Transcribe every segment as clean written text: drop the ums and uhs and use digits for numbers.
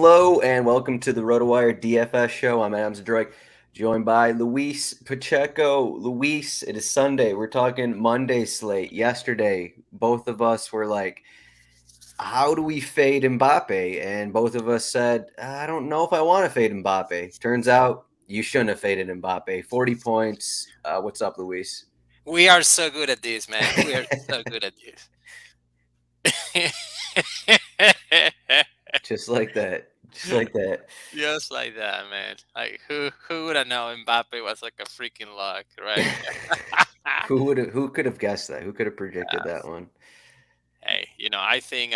Hello and welcome to the RotoWire DFS show. I'm Adam Zdroik, joined by Luis Pacheco. Luis, it is Sunday. We're talking Monday slate. Yesterday, both of us were like, how do we fade Mbappe? And both of us said, I don't know if I want to fade Mbappe. Turns out you shouldn't have faded Mbappe. 40 points. What's up, Luis? We are so good at this, man. We are so good at this. Just like that. Just like that. Just like that, man. Like who would have known Mbappe was like a freaking lock, right? Who could have guessed that? Who could have predicted Uh, that one? hey, I think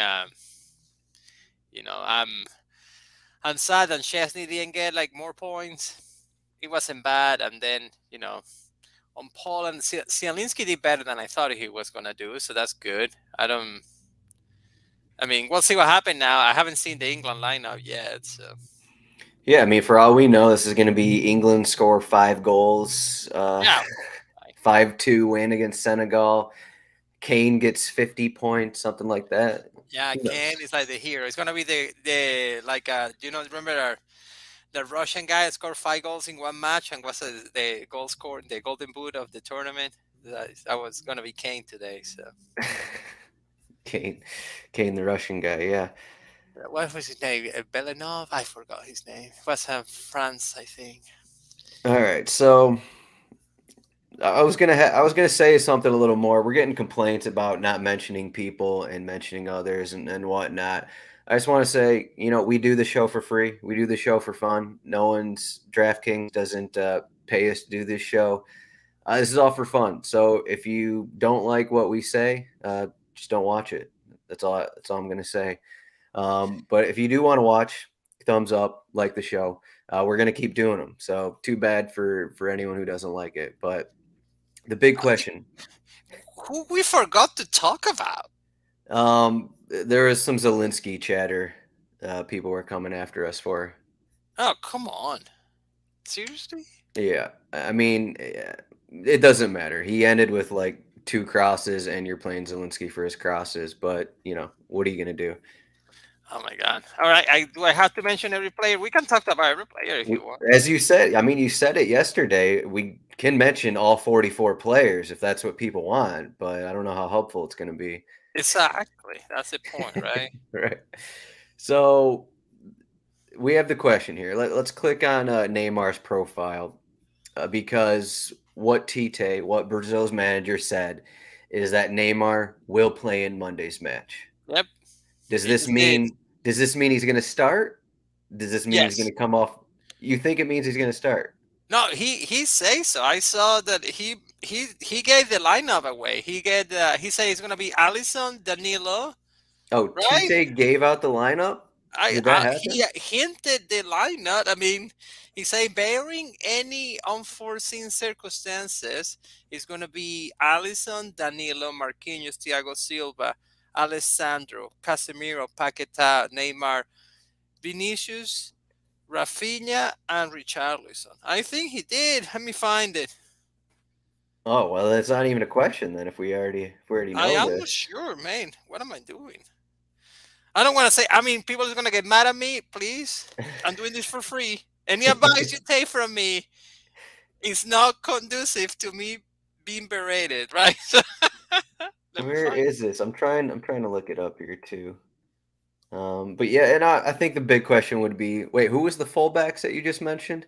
you know, I'm sad that Chesney didn't get like more points. It wasn't bad, and then on Poland, Zielinski did better than I thought he was gonna do, so that's good. I mean, we'll see what happened now. I haven't seen the England lineup yet, so Yeah, I mean, for all we know, this is going to be England score 5 goals, yeah. 5-2 win against Senegal. Kane gets 50 points, something like that. Yeah, Who Ken knows? is like the hero. It's gonna be the like remember the Russian guy that scored 5 goals in one match and was the goal scorer, the golden boot of the tournament. That was gonna be Kane today. So Kane, Kane, the Russian guy. Yeah. what was his name? Belenov? I forgot his name. It was France, I think. All right. So I was gonna say something a little more. We're getting complaints about not mentioning people and mentioning others and whatnot. I just want to say, we do the show for free. We do the show for fun. No one's DraftKings doesn't pay us to do this show. This is all for fun. So if you don't like what we say, just don't watch it. That's all. That's all I'm gonna say. But if you do want to watch, thumbs up, like the show. We're gonna keep doing them. So too bad for anyone who doesn't like it. But the big question. Who we forgot to talk about? There is some Zelensky chatter. People were coming after us for. Oh, come on! Seriously? Yeah, I mean, it doesn't matter. He ended with like 2 crosses, and you're playing Zelensky for his crosses. But what are you gonna do? Oh my God! All right, do I have to mention every player? We can talk about every player if you want. As you said, I mean, you said it yesterday. We can mention all 44 players if that's what people want, but I don't know how helpful it's going to be. Exactly. That's the point, right? Right. So we have the question here. Let's click on Neymar's profile because what Brazil's manager said is that Neymar will play in Monday's match. Yep. Does He this just did. mean does this mean he's going to start? Does this mean he's going Yes. to come off? You think it means he's going to start? No, he says so. I saw that he gave the lineup away. He said it's gonna be Allison, Danilo, Oh, right? Tite gave out the lineup? Did that He happen? hinted the lineup. I mean, he said bearing any unforeseen circumstances, it's gonna be Allison, Danilo, Marquinhos, Thiago Silva, Alessandro, Casemiro, Paquetá, Neymar, Vinicius, Rafinha, and Richarlison. I think he did. Let me find it. Oh, well, that's not even a question then if we already I know am not this. sure, man. What am I doing? I don't want to say. I mean, people are gonna get mad at me. Please, I'm doing this for free. Any advice you take from me is not conducive to me being berated, right? Let me Where find it. is this? I'm trying to look it up here too. But yeah, and I think the big question would be, wait, who was the fullbacks that you just mentioned?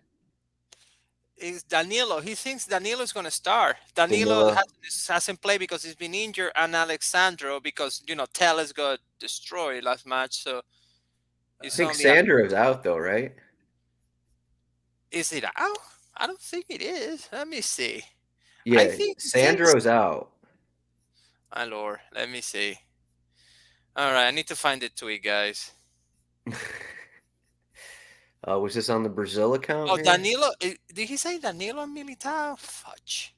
Is Danilo? He thinks Danilo is gonna start. Danilo Danilo. hasn't played because he's been injured, and Alexandro because Tellez got destroyed last match, so I it's think only. Sandro is out though, right? Is it out? I don't think it is. Let me see. I Yeah, think he thinks. Sandro's out. My lord, let me see. All right, I need to find the tweet, guys. Was this on the Brazil account Oh, here? Danilo. Did he say Danilo and Militao? Fudge.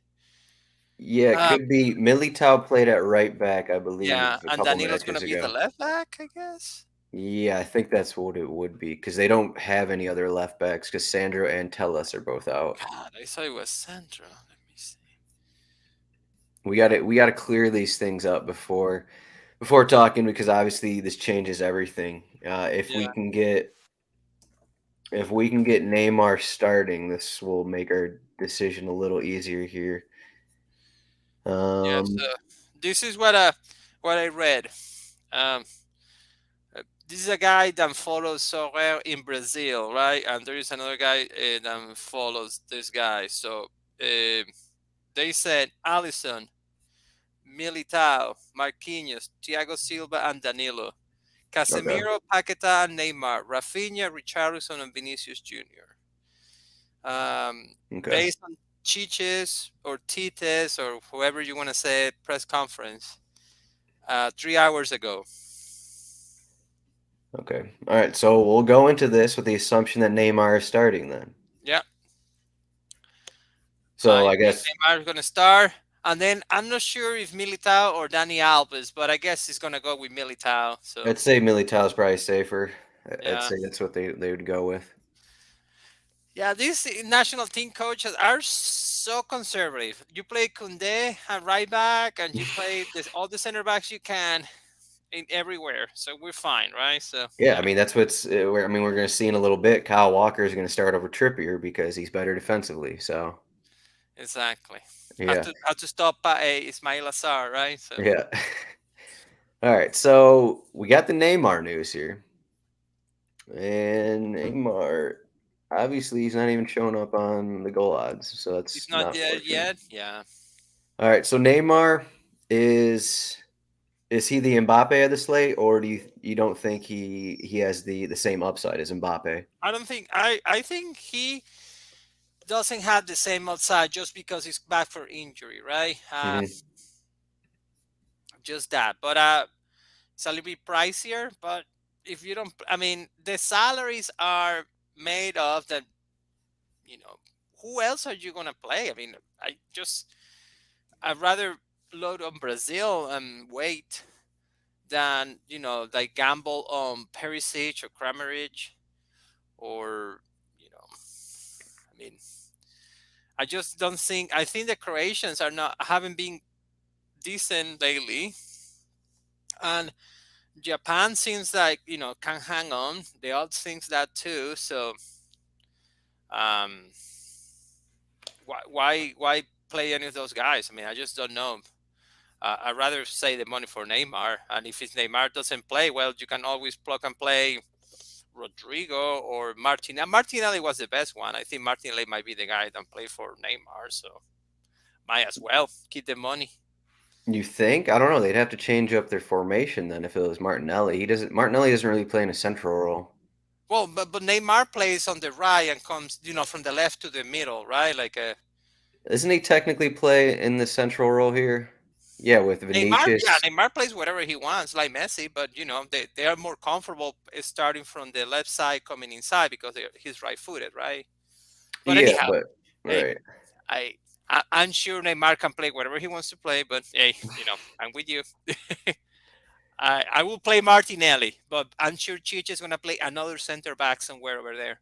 Yeah, it Uh, could be Militao played at right back, I yeah, believe, a and couple Danilo's gonna matches be the ago. left back, I guess. Yeah, I think that's what it would be because they don't have any other left backs because Sandro and Tellus are both out. God, I saw it was Central. Let me see. We got to clear these things up before talking because obviously this changes everything. If we Yeah, can get If we can get Neymar starting, this will make our decision a little easier here. Yes, Um, this is what I read. Um, this is a guy that follows Sorel in Brazil, right? And there is another guy that follows this guy. So they said Allison, Militao, Marquinhos, Thiago Silva, and Danilo. okay, Casemiro, Paqueta, and Neymar, Rafinha, Richarlison, and Vinicius Jr. okay, Based on Chiches or Tites or whoever you want to say press conference 3 hours ago. okay. All right, so we'll go into this with the assumption that Neymar is starting then. Yeah, So you I think guess Neymar is going to start, and then I'm not sure if Militao or Dani Alves, but I guess he's going to go with Militao. So I'd say Militao's probably safer. I'd yeah, say that's what they would go with. yeah. These national team coaches are so conservative. You play Kunde at right back, and you play all the center backs you can in everywhere, so we're fine, right? So Yeah, I yeah, mean that's what's. I mean we're going to see in a little bit. Kyle Walker is going to start over Trippier because he's better defensively. So exactly. yeah, Had to stop Ismail Assar, right? So yeah. All right, so we got the Neymar news here, and Neymar obviously he's not even showing up on the goal odds, so he's that's not not dead fortunate. yet. Yeah, All right, so Neymar is is he the Mbappe of the slate, or do you don't think he has the same upside as Mbappe? I don't think I think he doesn't have the same outside just because he's back for injury, right? Hmm. Just that, but it's a little bit pricier. But if you don't, I mean, the salaries are made of that. You know, who else are you gonna play? I mean, I'd rather load on Brazil and wait than like gamble on Perisic or Kramaric or I mean, I just don't think. I think the Croatians are not haven't been decent lately, and Japan seems like can hang on. The odds thinks that too. So um, why play any of those guys? I mean, I just don't know. I'd rather say the money for Neymar, and if it's Neymar doesn't play well, you can always plug and play Rodrigo or Martinelli. Martinelli was the best one. I think Martinelli might be the guy that play for Neymar, so might as well keep the money. You think? I don't know. They'd have to change up their formation then if it was Martinelli. He doesn't. Martinelli doesn't really play in a central role. Well, but Neymar plays on the right and comes from the left to the middle, right? Like Isn't he technically play in the central role here? Yeah, with Neymar, yeah, Vinicius. Neymar plays whatever he wants, like Messi. But they are more comfortable starting from the left side coming inside because he's right-footed, right? But Yeah, anyhow, but hey, right. I, I'm sure Neymar can play whatever he wants to play. But hey, I'm with you. I will play Martinelli, but I'm sure Chicha is gonna play another center back somewhere over there,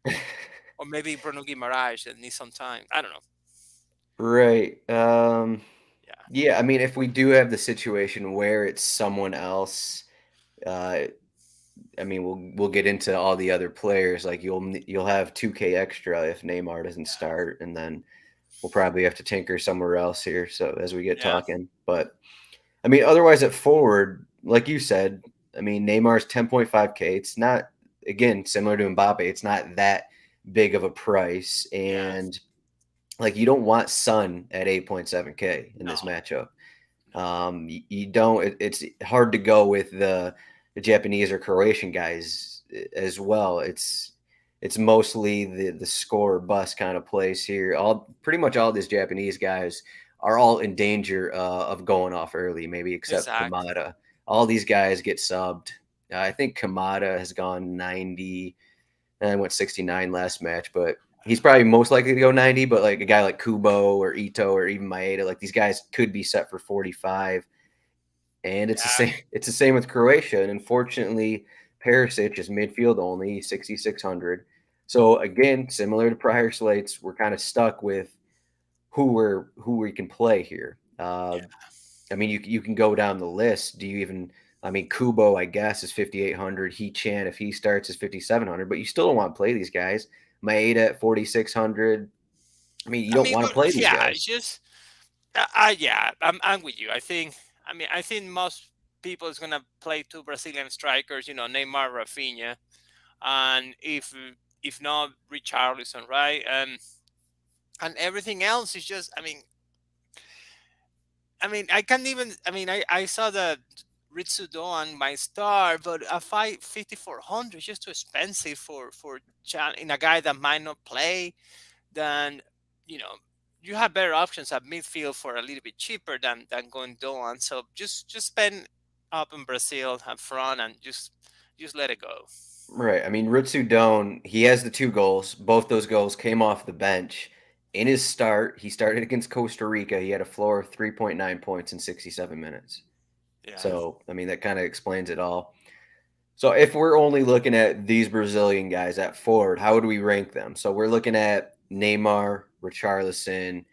or maybe Bruno Guimaraes that needs some time. I don't know. Right. Yeah, Yeah, I mean, if we do have the situation where it's someone else, uh, I mean, we'll get into all the other players. Like you'll have 2K extra if Neymar doesn't start, and then we'll probably have to tinker somewhere else here. So as we get yeah, talking, but I mean, otherwise at forward, like you said, I mean, Neymar's 10.5K. It's not again similar to Mbappe. It's not that big of a price, yeah. and like you don't want Sun at 8.7K in No, this matchup. no. You don't. It's hard to go with the Japanese or Croatian guys as well. It's mostly the score bust kind of plays here. All pretty much all these Japanese guys are all in danger of going off early, maybe except Exactly. Kamada. All these guys get subbed. I think Kamada has gone 90 and went 69 last match, but he's probably most likely to go 90. But like a guy like Kubo or Ito or even Maeda, like these guys could be set for 45. And it's the Yeah, same. It's the same with Croatia. And unfortunately, Perisic is midfield only, 6,600. So again, similar to prior slates, we're kind of stuck with who we can play here. yeah. I mean, you can go down the list. Do you even I mean, Kubo, I guess, is 5,800. He-Chan, if he starts, is 5,700. But you still don't want to play these guys. Maeda at 4,600. I mean, you I don't mean, want to but play these yeah, guys. it's just yeah, I'm with you. I think most people is gonna play two Brazilian strikers. Neymar, Rafinha, and if not Richarlison, right? And everything else is just. I can't even. I saw the Ritsudo my star, but a 5,400 is just too expensive in a guy that might not play. Then you know you have better options at midfield for a little bit cheaper than going Doan. So just spend up in Brazil up front and just let it go. Right. I mean, Ritsu Doan, he has the 2 goals. Both those goals came off the bench. In his start, he started against Costa Rica. He had a floor of 3.9 points in 67 minutes. Yeah. So, I mean, that kind of explains it all. So, if we're only looking at these Brazilian guys at forward, how would we rank them? So, we're looking at Neymar, Richarlison,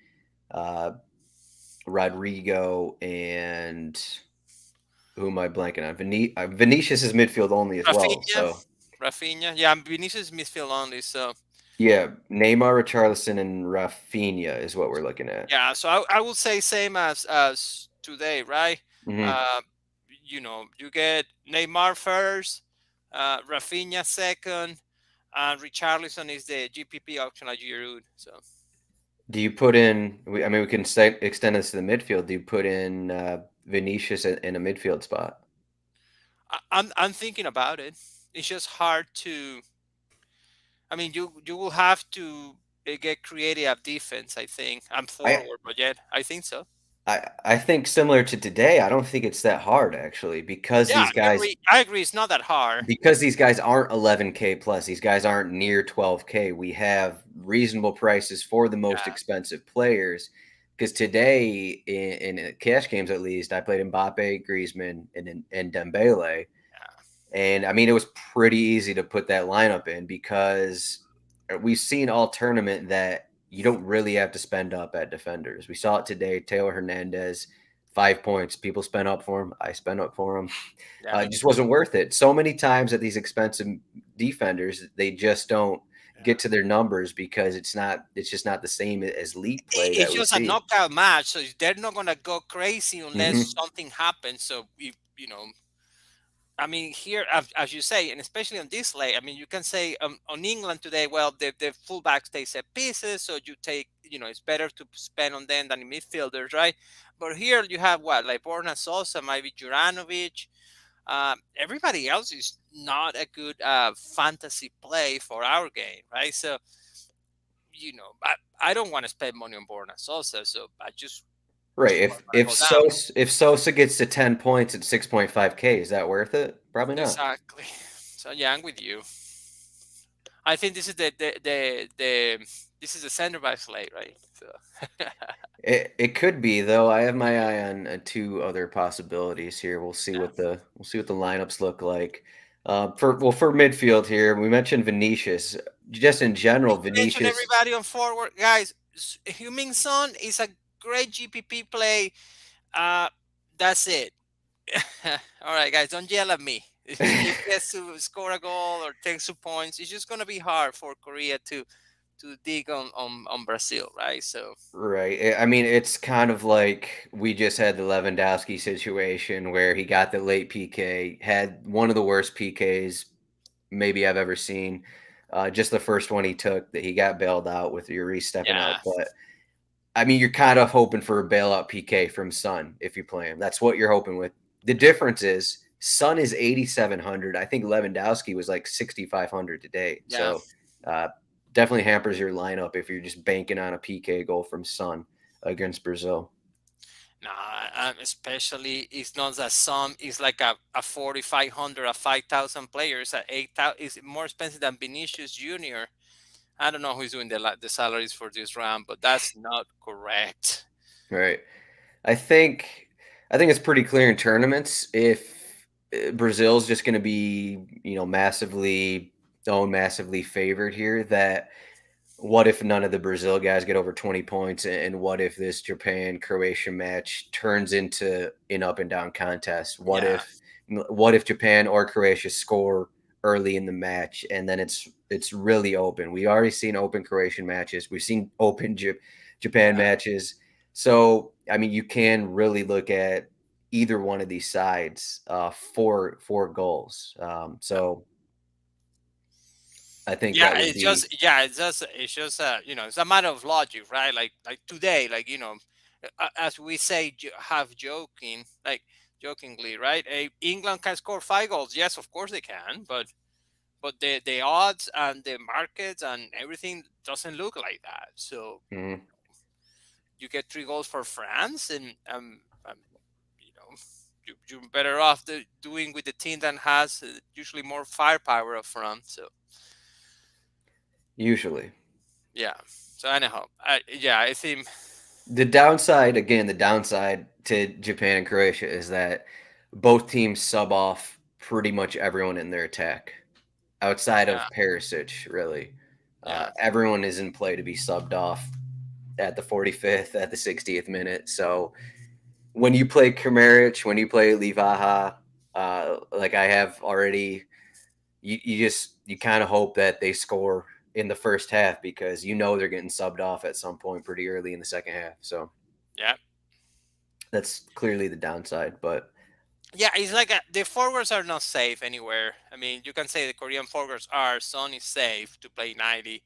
uh, Rodrigo, and who am I blanking on? Vinicius is midfield only as well. Rafinha, So, Rafinha. Yeah, Vinicius midfield only. So yeah, Neymar, Richarlison, and Rafinha is what we're looking at. yeah, so I would say same as today, right? Hmm. Uh, you get Neymar first, Rafinha second, and Richarlison is the GPP option at Giroud. So Do you put in? I mean, we can extend this to the midfield. Do you put in Vinicius in a midfield spot? I'm thinking about it. It's just hard to. You will have to get creative at defense. I think I'm I forward, but yet I think so. I think similar to today. I don't think it's that hard actually Yeah, I agree. I agree. It's not that hard. because these guys aren't 11K plus. These guys aren't near 12K. We have reasonable prices for the most Yeah, expensive players. Because today in cash games at least, I played Mbappe, Griezmann, and Dembele. yeah, And I mean, it was pretty easy to put that lineup in because we've seen all tournament that you don't really have to spend up at defenders. We saw it today. Taylor Hernandez, 5 points. People spent up for him. I spent up for him. yeah, It just wasn't worth it. So many times that these expensive defenders, they just don't get yeah. to their numbers because it's just not the same as league play It's that we just a see. knockout match, so they're not gonna go crazy unless Hmm. something happens. So if you know, here, as you say, and especially on this late, you can say on England today, well, the fullbacks they set pieces, so you take, it's better to spend on them than in midfielders, right? But here you have what, like Borna Sosa, maybe Juranovic. Everybody else is not a good fantasy play for our game, right? So, I don't want to spend money on Borna Sosa, so I Right. just If want to if go down. Sosa gets to 10 points at 6.5K, is that worth it? Probably not. Exactly. So yeah, I'm with you. I think this is the this is the center back slate, right? So It could be though. I have my eye on two other possibilities here. We'll see what the lineups look like. For midfield here, we mentioned Vinicius. Just in general, mention Vinicius. everybody on forward, guys. Huming Son is a great GPP play. Uh, that's it. All right, guys, don't yell at me. If he gets to score a goal or take 2 points, it's just gonna be hard for Korea to dig on Brazil, right? So Right. I mean, it's kind of like we just had the Lewandowski situation where he got the late PK, had one of the worst PKs maybe I've ever seen. Just the first one he took that he got bailed out with Uri stepping yeah, out. But I mean, you're kind of hoping for a bailout PK from Sun if you play him. That's what you're hoping with. The difference is Sun is 8,700. I think Lewandowski was like 6,500 today. yeah. So uh, definitely hampers your lineup if you're just banking on a PK goal from Sun against Brazil. Nah, especially it's not that some is like a 4,500, a 5,000 players at 8,000 is more expensive than Vinicius Junior. I don't know who's doing the salaries for this round, but that's not correct. Right. I think it's pretty clear in tournaments if Brazil's just going to be, massively favored here that what if none of the Brazil guys get over 20 points and what if this Japan Croatia match turns into an up and down contest? What Yeah, if What if Japan or Croatia score early in the match, and then it's really open? We already seen open Croatian matches. We've seen open Japan Yeah. matches. So I mean, you can really look at either one of these sides for goals. So I think Yeah, that would it's be just it's a matter of logic, right? Like today, like as we say, half joking, like jokingly, right? England can score 5 goals. Yes, of course they can, but the odds and the markets and everything doesn't look like that. So mhm. you get 3 goals for France, and you know you're better off doing with the team that has usually more firepower up front. So Usually. yeah. So anyhow, yeah, I think The downside to Japan and Croatia is that both teams sub off pretty much everyone in their attack outside yeah, of Perisic, really. yeah, Everyone is in play to be subbed off at the 45th, at the 60th minute. So when you play Kramaric, when you play Livaja, like I have already, you kind of hope that they score in the first half because they're getting subbed off at some point pretty early in the second half. So yeah. that's clearly the downside. But Yeah, it's like the forwards are not safe anywhere. I mean, you can say the Korean forwards are. Son is safe to play 90.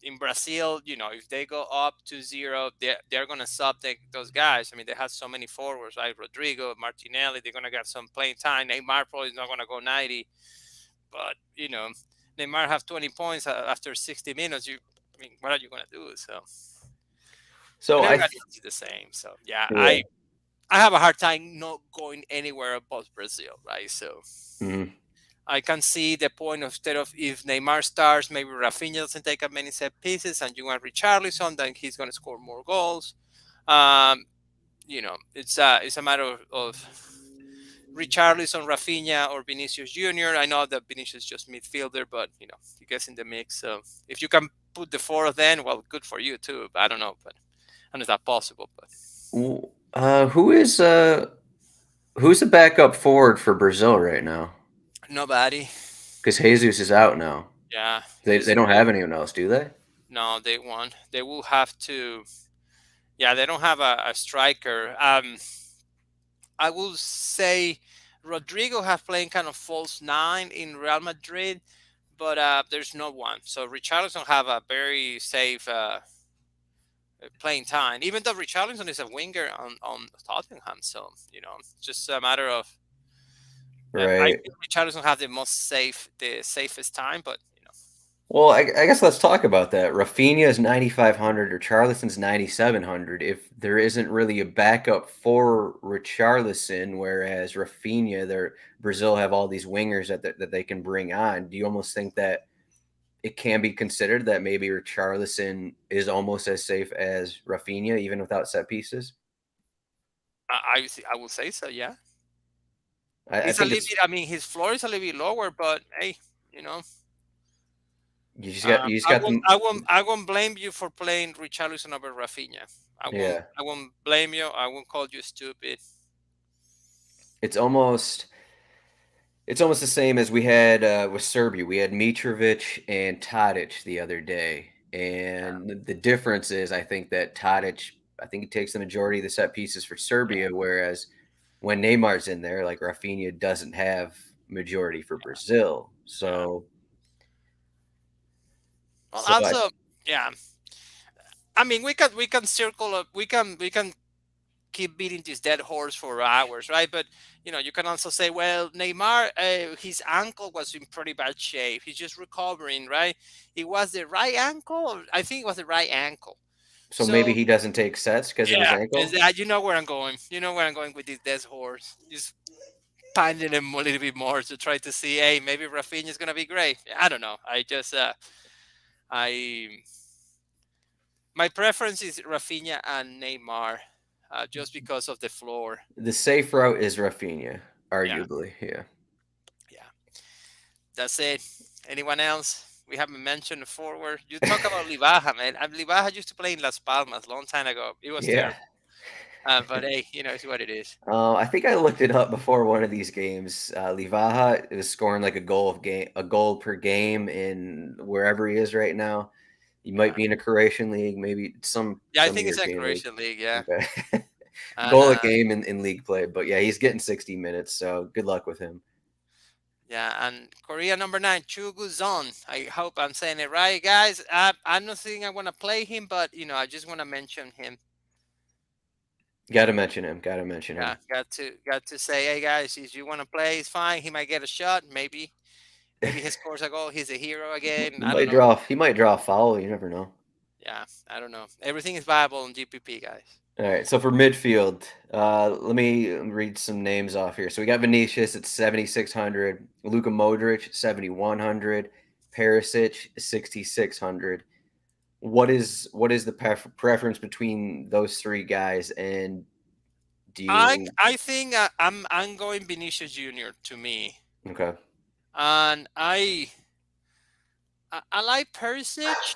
In Brazil, if they go up to 0, they're going to sub those guys. I mean, they have so many forwards, right? Rodrigo, Martinelli, they're going to get some playing time. Neymar probably is not going to go 90. But, Neymar have 20 points after 60 minutes. I mean, what are you going to do? So, so and I, everybody else is the same. So, yeah, yeah. I have a hard time not going anywhere above Brazil, right? So Mhm. I can see the point of instead of if Neymar starts, maybe Rafinha doesn't take up many set pieces, and you want Richarlison, then he's going to score more goals. Um, it's a matter of Richarlison, Rafinha, or Vinicius Junior. I know that Vinicius is just midfielder, but he gets in the mix. So if you can put the 4 of them, well, good for you too. But I don't know, but I don't know if that's possible. But Who is who's the backup forward for Brazil right now? nobody. Because Jesus is out now. Yeah, They he's don't hurt. have anyone else, do they? No, they won. They will have to. Yeah, they don't have a striker. I will say Rodrigo have playing kind of false nine in Real Madrid, but there's no one. So Richarlison have a very safe playing time, even though Richarlison is a winger on Tottenham. So it's just a matter of. I Right. think Richarlison have the safest time, but Well, I guess let's talk about that. Rafinha is 9,500 or Charlison's 9,700. If there isn't really a backup for Richarlison, whereas Rafinha, Brazil have all these wingers that they can bring on. Do you almost think that it can be considered that maybe Richarlison is almost as safe as Rafinha, even without set pieces? I will say so. Yeah. I He's a think little it's bit. I mean, his floor is a little bit lower, but hey, you know, you just got the I won't blame you for playing Richarlison over Rafinha. yeah. I won't blame you. I won't call you stupid. It's almost It's almost the same as we had with Serbia. We had Mitrovic and Tadic the other day, and the difference is I think that Tadic, I think he takes the majority of the set pieces for Serbia, whereas when Neymar's in there, like Rafinha doesn't have majority for Brazil. Yeah. Well, So I, also, yeah. I mean, we can circle up. We can keep beating this dead horse for hours, right? But you can also say, well, Neymar, his ankle was in pretty bad shape. He's just recovering, right? It was the right ankle. I think it was the right ankle. so maybe So he doesn't take sets because of his yeah, ankle. you know where I'm going. You know where I'm going with this dead horse. Just finding him a little bit more to try to see, hey, maybe Rafinha is gonna be great. I don't know. I my preference is Rafinha and Neymar, just because of the floor. The safe route is Rafinha, Yeah, arguably. Yeah. yeah. That's it. Anyone else? We haven't mentioned the forward. You talk about Livaja, man. Livaja used to play in Las Palmas long time ago. It was Yeah. terrible. But hey, it's what it is. I think I looked it up before one of these games. Livaja is scoring like a goal per game in wherever he is right now. He might Yeah, be in a Croatian league, maybe yeah, I some think it's a European league. Croatian league. Yeah, Okay, and goal a game in league play, but yeah, he's getting 60 minutes. So good luck with him. yeah, and Korea number 9, Chuguzon. I hope I'm saying it right, guys. I'm not saying I want to play him, but I just want to mention him. Got to mention him. Got to mention Yeah, him. got to say, hey guys, if you want to play, it's fine. He might get a shot. Maybe he scores a goal. He's a hero again. I don't know. He might draw a foul. You never know. Yeah, I don't know. Everything is viable on GPP, guys. All right, so for midfield, let me read some names off here. So we got Vinicius at 7,600, Luka Modric 7,100, Perisic 6,600. What is the preference between those three guys? And do you I think I'm going Vinicius Junior to me, okay? and I like Perisic.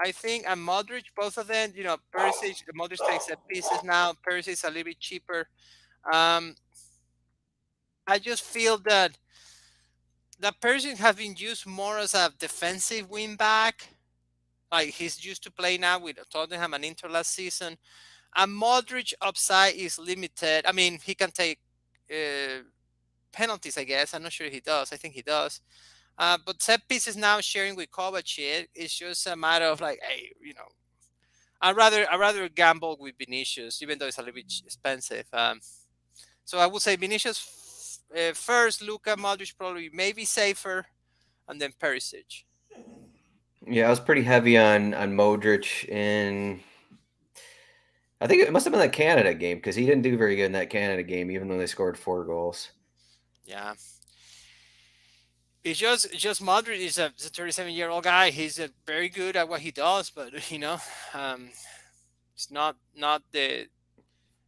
I think and Modric, both of them. Perisic, Modric takes set pieces now. Perisic is a little bit cheaper. Um, I just feel that Perisic has been used more as a defensive wing back. Like he's used to play now with Tottenham and Inter last season. And Modric upside is limited. I mean, he can take uh, penalties, I guess. I'm not sure he does. I think he does. But set pieces now sharing with Kovacic. It's just a matter of like, hey, I'd rather gamble with Vinicius, even though it's a little bit expensive. So I would say Vinicius first, Luka Modric probably maybe safer, and then Perisic. Yeah, I was pretty heavy on Modric in. I think it must have been that Canada game because he didn't do very good in that Canada game, even though they scored 4 goals. Yeah, it's just Modric is a 37-year-old guy. He's very good at what he does, but um, it's not the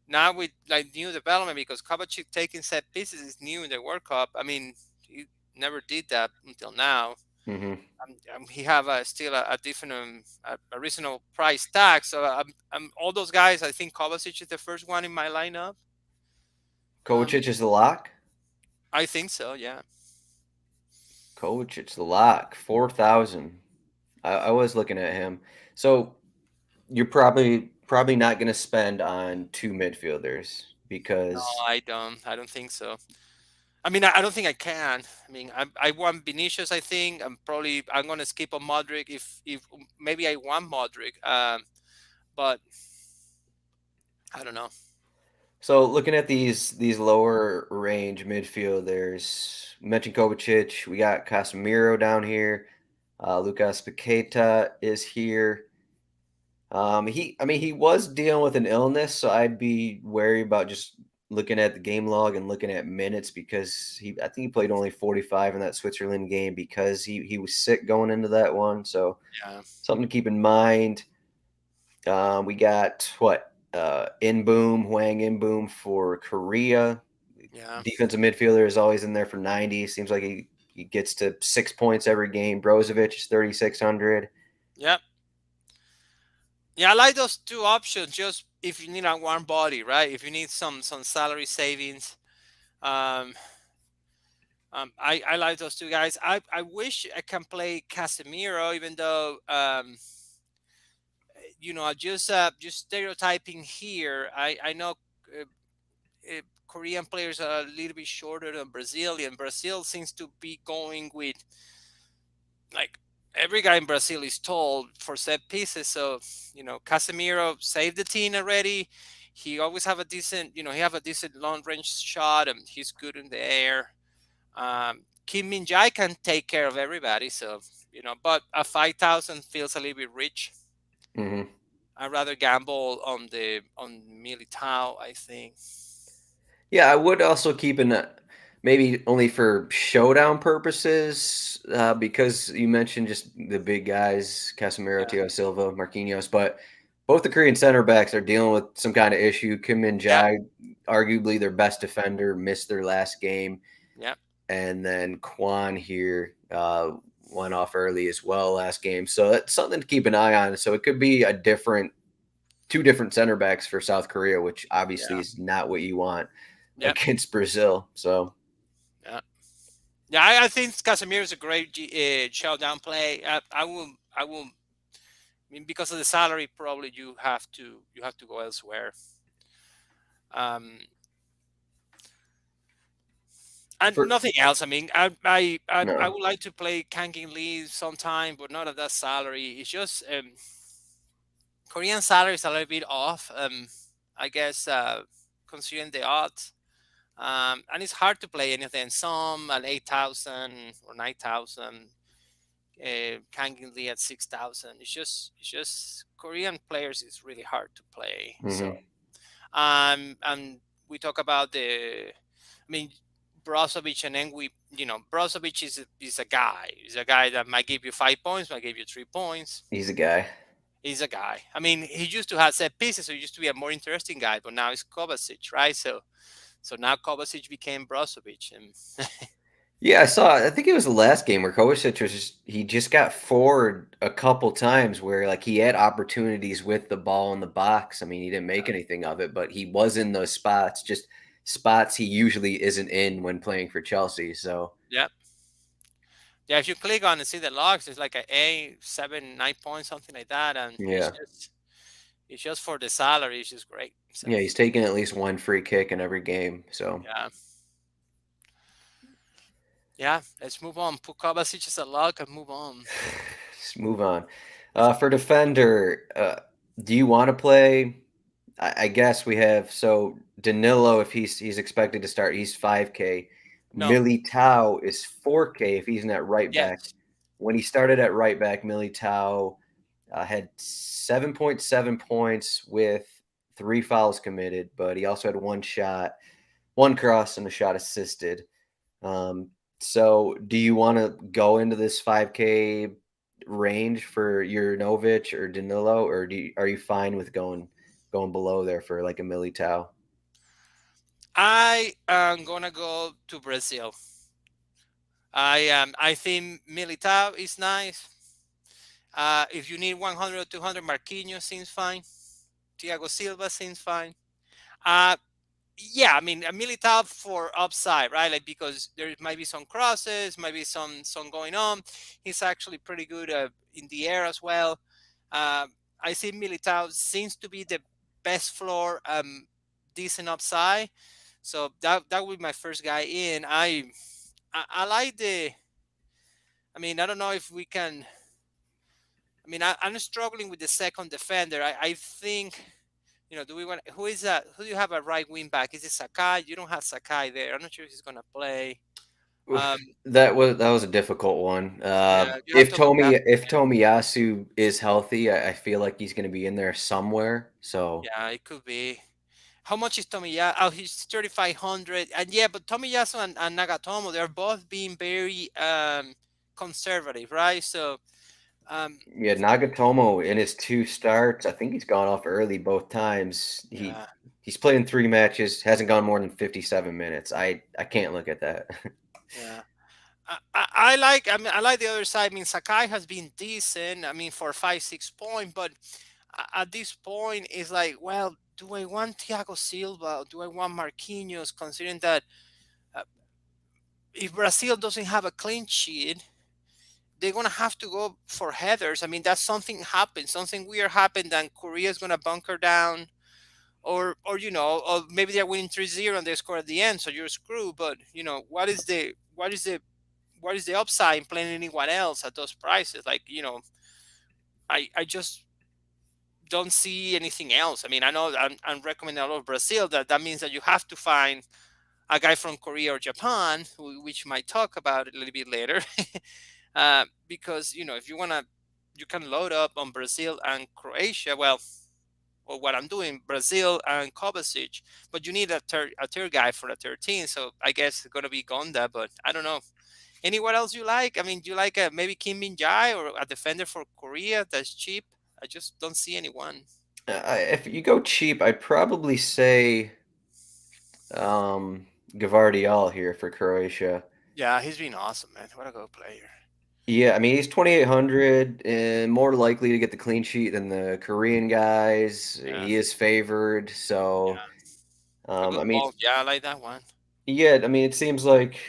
now with like new development because Kovacic taking set pieces is new in the World Cup. I mean, he never did that until now. Hmm. He have still a different a reasonable price tag. So all those guys. I think Kovacic is the first one in my lineup. Um, Kovacic is the lock. I think so. Yeah. Kovacic the lock, 4,000. I was looking at him. So you're probably not going to spend on two midfielders No, because I don't think so. I mean, I don't think I can. I mean, I want Vinicius. I think I'm gonna skip on Modric if maybe I want Modric. But I don't know. so looking at these lower range midfielders, mentioned Kovacic, we got Casemiro down here. Lucas Paqueta is here. I mean, he was dealing with an illness, so I'd be wary about just looking at the game log and looking at minutes because I think he played only 45 in that Switzerland game because he was sick going into that one. So Yeah, something to keep in mind. We got In Boom, Huang In Boom for Korea. yeah, Defensive midfielder is always in there for 90. Seems like he gets to 6 points every game. Brozovic is 3,600. yeah, yeah. I like those two options. Just if you need a warm body, right? If you need some salary savings, um, I like those two guys. I wish I can play Casemiro, even though just stereotyping here. I know uh, Korean players are a little bit shorter than Brazilian. Brazil seems to be going with like every guy in Brazil is tall for set pieces. So Casemiro saved the team already. He always have a decent, he have a decent long range shot, and he's good in the air. Kim Min Jae can take care of everybody. So but a 5,000 feels a little bit rich. Hmm. I'd rather gamble on Militao, I think. Yeah, I would also keep maybe only for showdown purposes, because you mentioned just the big guys, Casemiro, Yeah. Thiago Silva, Marquinhos, but both the Korean center backs are dealing with some kind of issue. Kim Min Yep. Jae, arguably their best defender, missed their last game, Yep. and then Kwan here went off early as well last game. So that's something to keep an eye on. So it could be a different two different center backs for South Korea, which obviously Yeah, is not what you want yeah, against Brazil. So yeah. Yeah, I think Casemiro is a great showdown play. I will. I mean, because of the salary, probably you have to go elsewhere. Um, and for nothing else. I mean, I no, would like to play Kangin Lee sometime, but not at that salary. It's just Korean salary is a little bit off. I guess considering the odds. And it's hard to play anything. Some at 8,000 or 9,000. Kangin Lee at 6,000. It's just Korean players is really hard to play. So hmm and we talk about the, I mean, Brozovic, and then Brozovic is a guy. He's a guy that might give you 5 points, might give you 3 points. he's a guy. He's a guy. I mean, he used to have set pieces, so he used to be a more interesting guy, but now it's Kovacic, right? So now Kovacic became Brozovic, and Yeah, I saw. I think it was the last game where Kovacic he just got forward a couple times where like he had opportunities with the ball in the box. I mean, he didn't make anything of it, but he was in those spots, just spots he usually isn't in when playing for Chelsea. So yeah, yeah. If you click on and see the logs, it's like a 7, 9 points, something like that, and yeah, it's just for the salary. It's just great. So yeah, he's taking at least one free kick in every game. So yeah, yeah. Let's move on. Put Kovacic as a log and move on. let's move on. For defender, do you want to play? I guess we have so Danilo if he's expected to start, he's 5K. No. Militao is 4K if he's in at right back. Yes. When he started at right back, Militao had 7.7 points with 3 fouls committed, but he also had one shot, one cross, and a shot assisted. Um, so, do you want to go into this 5K range for Juranovic or Danilo, or are you fine with going below there for like a Militao? I am gonna go to Brazil. I think Militao is nice. If you need 100 or 200, Marquinhos seems fine. Thiago Silva seems fine. Uh, yeah, I mean, a Militao for upside, right? Like because there might be some crosses, might be some going on. He's actually pretty good in the air as well. Uh, I see Militao seems to be the best floor, decent upside. So that would be my first guy in. I like the. I mean, I don't know if we can. I mean, I'm struggling with the second defender. I think, do we want who is that? Who do you have a right wing back? Is it Sakai? You don't have Sakai there. I'm not sure if he's gonna play. Um, Oof, that was a difficult one. yeah, you have Tomiyasu. If Tomiyasu is healthy, I feel like he's going to be in there somewhere. So Yeah, it could be. How much is Tomiyasu? Oh, he's 3,500. And yeah, but Tomiyasu and Nagatomo, they're both being very conservative, right? So um, yeah, Nagatomo in his 2 starts, I think he's gone off early both times. yeah, He's played in 3 matches, hasn't gone more than 57 minutes. I can't look at that. yeah. I like. I mean, I like the other side. I mean, Sakai has been decent. I mean, for 5, 6 point, but at this point, it's like, well, do I want Thiago Silva? Or do I want Marquinhos? Considering that uh, if Brazil doesn't have a clean sheet, they're gonna have to go for headers. I mean, that's something happened. Something weird happened, and Korea's gonna bunker down, or or maybe they're winning 3-0 and they score at the end, so you're screwed. But what is the upside in playing anyone else at those prices? Like, I just don't see anything else. I mean, I know I'm recommending a lot of Brazil. That means that you have to find a guy from Korea or Japan, which might talk about it a little bit later, because if you wanna, you can load up on Brazil and Croatia. Well, or what I'm doing, Brazil and Kovacic, but you need a third guy for the 13. So I guess it's gonna be Gonda, but I don't know. Anyone else you like? I mean, do you like maybe Kim Min Jae or a defender for Korea that's cheap? I just don't see anyone. If you go cheap, I'd probably say Gavardiol here for Croatia. Yeah, he's been awesome, man. What a good player. Yeah, I mean he's 2,800 and more likely to get the clean sheet than the Korean guys. Yeah, He is favored, so yeah, a I good mean, call. Yeah, I like that one. yeah, I mean it seems like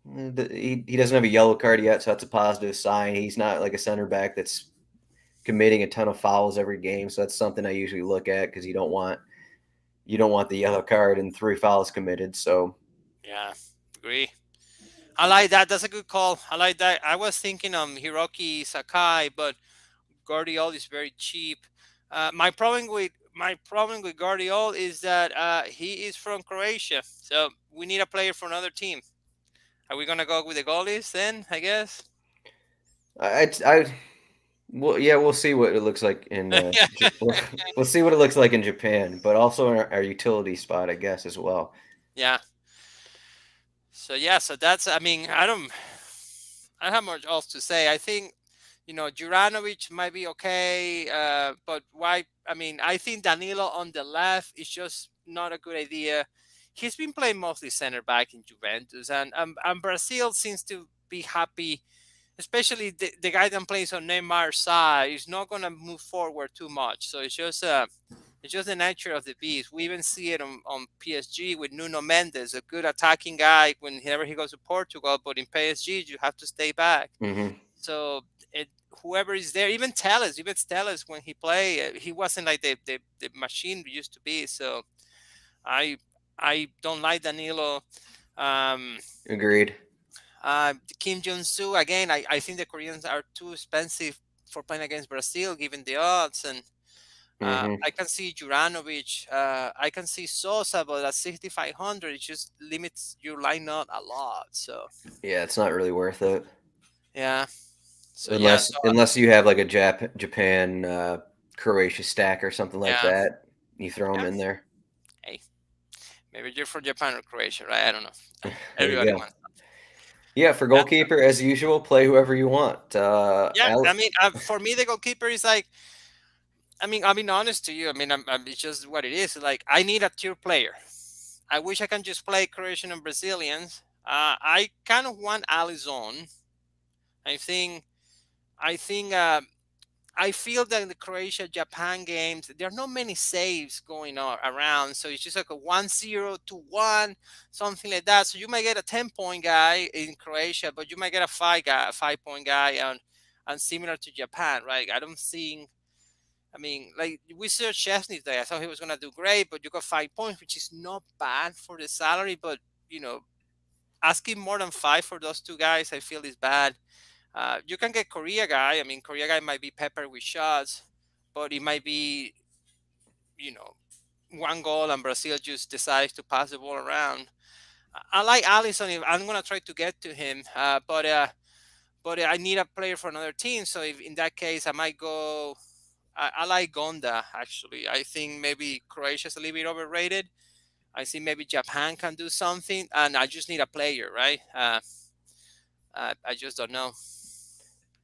he doesn't have a yellow card yet, so that's a positive sign. He's not like a center back that's committing a ton of fouls every game, so that's something I usually look at because you don't want the yellow card and 3 fouls committed. So Yeah, agree. I like that. That's a good call. I like that. I was thinking Hiroki Sakai, but Guardiol is very cheap. My problem with Guardiol is that he is from Croatia, so we need a player for another team. Are we gonna go with the goalies then? I guess. I well, yeah, we'll see what it looks like in we'll see what it looks like in Japan, but also in our utility spot, I guess, as well. Yeah. So yeah. So that's. I mean, I don't have much else to say. I think Juranovic might be okay, but why? I mean, I think Danilo on the left is just not a good idea. He's been playing mostly center back in Juventus, and Brazil seems to be happy, especially the guy that plays on Neymar's side is not going to move forward too much. So it's just the nature of the beast. We even see it on PSG with Nuno Mendes, a good attacking guy whenever he goes to Portugal, but in PSG you have to stay back. Hmm. So it, whoever is there, even Telles when he played, he wasn't like the machine we used to be. So I I don't like Danilo. Um, Agreed. Kim Jong Soo again. I think the Koreans are too expensive for playing against Brazil, given the odds. And Hmm. I can see Juranovic. I can see Sosa, but at 6,500, it just limits your lineup a lot. So Yeah, it's not really worth it yeah. So yeah. unless So unless you have like a Japan Croatia stack or something like yeah. that. You throw them Yeah. in there. Hey, maybe you're from Japan or Croatia, right? I don't know. There you Everybody go. wants. Yeah, for Yeah, goalkeeper, as usual, play whoever you want. yeah. I mean, for me, the goalkeeper is like. I mean, I'll be honest to you. I mean, it's just what it is. Like, I need a tier player. I wish I can just play Croatian and Brazilians. I kind of want Alizon. I think. I think. I feel that in the Croatia Japan games, there are not many saves going on around. So it's just like a 1-0 to 1, something like that. So you might get a 10-point guy in Croatia, but you might get a 5-point guy, and similar to Japan, right? I don't think. I mean, like we saw Chesney there. I thought he was gonna do great, but you got 5 points, which is not bad for the salary. But you know, asking more than five for those two guys, I feel is bad. You can get Korea guy. I mean, Korea guy might be peppered with shots, but it might be, you know, one goal and Brazil just decides to pass the ball around. I like Allison. I'm gonna try to get to him, but I need a player for another team. So if in that case, I might go. I like Gonda actually. I think maybe Croatia's a little bit overrated. I think maybe Japan can do something, and I just need a player, right? I just don't know.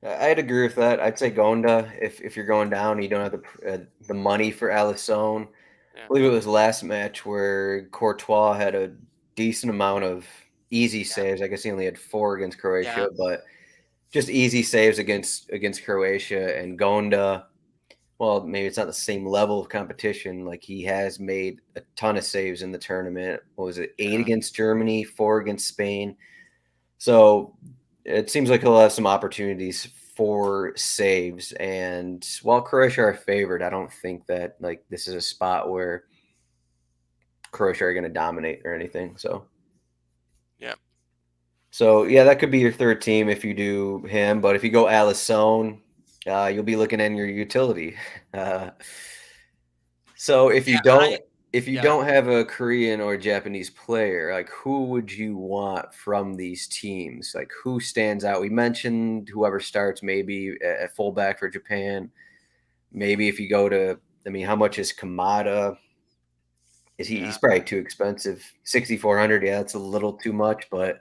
I'd agree with that. I'd say Gonda if you're going down, you don't have the money for Alisson. I Yeah, believe it was last match where Courtois had a decent amount of easy yeah, saves. I guess he only had 4 against Croatia, yeah, but just easy saves against Croatia and Gonda. Well, maybe it's not the same level of competition. Like he has made a ton of saves in the tournament. What was it? 8 yeah, against Germany, 4 against Spain. So it seems like he'll have some opportunities for saves. And while Croatia are favored, I don't think that like this is a spot where Croatia are going to dominate or anything. yeah, So yeah, that could be your third team if you do him. But if you go Alisson, you'll be looking in your utility. Uh, so yeah. if you Yeah, don't have a Korean or Japanese player, like who would you want from these teams? Like who stands out? We mentioned whoever starts maybe at fullback for Japan. Maybe if you go to, I mean, how much is Kamada? Is he? yeah, He's probably too expensive. 6,400. Yeah, that's a little too much, but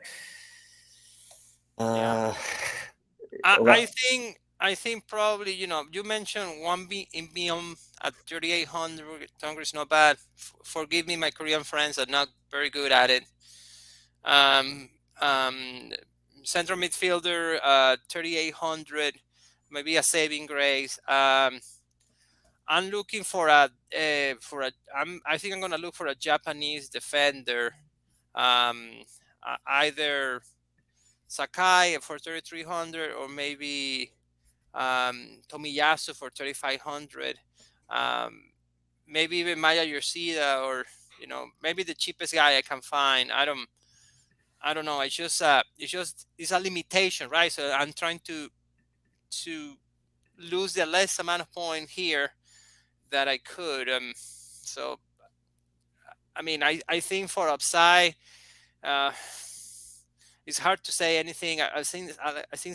yeah. uh, I, a I lot. think I think probably you mentioned one B in BM at 3,800. Congress not bad. Forgive me, my Korean friends are not very good at it. Um, um, Central midfielder, 3,800, maybe a saving grace. I'm looking for I think I'm gonna look for a Japanese defender, um, either Sakai for 3,300 or maybe Tomiyasu for 3,500. Um, Maybe even Maya Yoshida, or maybe the cheapest guy I can find. I don't know. It's a limitation, right? So I'm trying to lose the less amount of point here that I could. So I mean, I think for upside, uh, it's hard to say anything. I think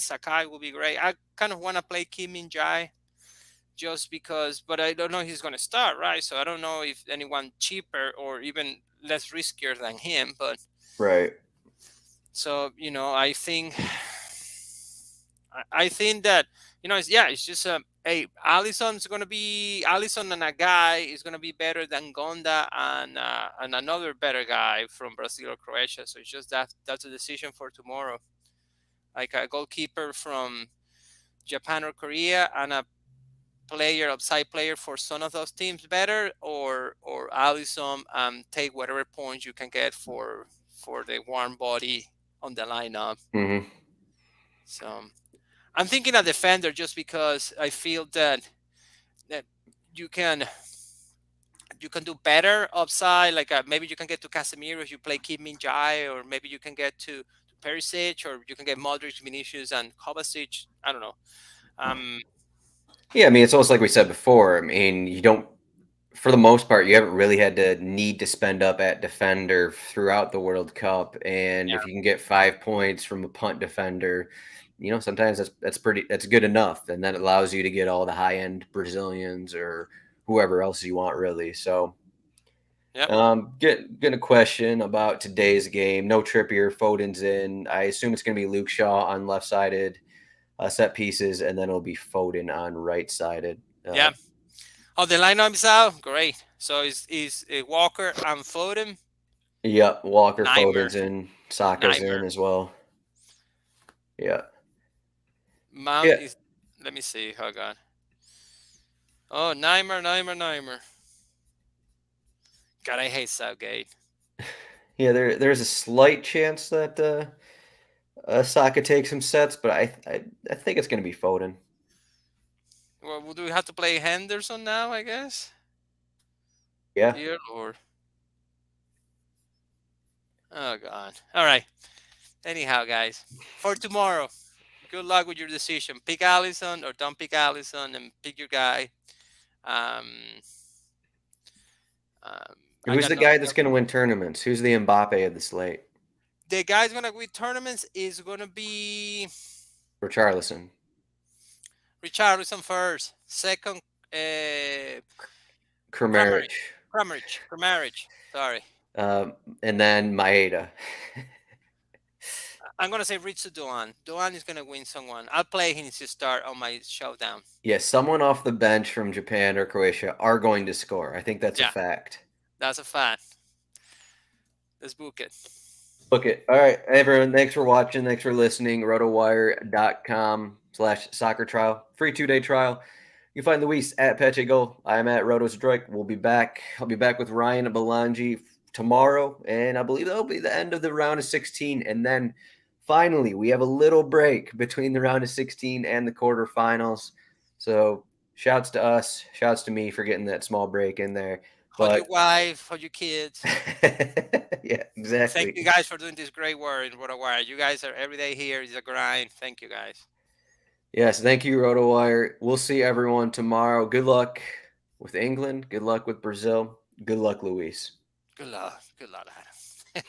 Sakai will be great. I kind of want to play Kim Min Jae just because, but I don't know if he's going to start, right? So I don't know if anyone cheaper or even less riskier than him. But Right. so I think that it's just hey, Allison and a guy is gonna be better than Gonda and another better guy from Brazil or Croatia. So it's just that's a decision for tomorrow. Like a goalkeeper from Japan or Korea and a upside player for some of those teams better, or Allison, take whatever points you can get for the warm body on the lineup. Hmm. So I'm thinking a defender just because I feel that you can do better upside. Like maybe you can get to Casemiro if you play Kim Min Jae, or maybe you can get to Perisic, or you can get Modric, Vinicius, and Kovacic. I don't know. Um, Yeah, I mean, it's almost like we said before. I mean, you don't, for the most part, you haven't really had to need to spend up at defender throughout the World Cup. And if yeah, you can get 5 points from a punt defender, sometimes that's good enough. And that allows you to get all the high end Brazilians or whoever else you want, really. So, yep, get a question about today's game. No Trippier, Foden's in. I assume it's going to be Luke Shaw on left sided set pieces, and then it'll be Foden on right sided. yeah. Oh, the lineup is out. Great. So is Walker and Foden. Yep, Walker, Neymar, Foden's in, Saka's Neymar. in as well. Yeah, Mount yeah, is. Let me see. Hold on. Oh, Neymar. God, I hate Southgate. yeah. There's a slight chance that Saka takes some sets, but I think it's going to be Foden. Well, do we have to play Henderson now? I guess Yeah, here or oh god. All right. Anyhow, guys, for tomorrow, good luck with your decision. Pick Allison or don't pick Allison, and pick your guy. Um, um, I who's got the nothing guy that's else. going to win tournaments? Who's the Mbappe of the slate? The guy's gonna win tournaments is gonna be Richarlison, Richarlison first, second, uh, Kramaric, Kramaric, Kramaric. Sorry, and then Maeda. I'm gonna say Ritsu Doan. Doan is gonna win someone. I'll play him to start on my showdown. Yeah, someone off the bench from Japan or Croatia are going to score. I think that's a Yeah, fact. that's a fact. Let's book it. Book it. All right, everyone. Thanks for watching. Thanks for listening. RotoWire.com/soccer trial. Free 2-day trial. You can find Luis at Pacheco. I'm at Zdroik. We'll be back. I'll be back with Ryan Belangi tomorrow. And I believe that'll be the end of the round of 16. And then finally, we have a little break between the round of 16 and the quarterfinals. So shouts to us. Shouts to me for getting that small break in there. Hug your But wife, hug your kids. yeah, Thank exactly. you guys for doing this great work in RotoWire. You guys are every day here. It's a grind. Thank you guys. Yes, thank you, RotoWire. We'll see everyone tomorrow. Good luck with England. Good luck with Brazil. Good luck, Luis. Good luck. Good luck, Adam.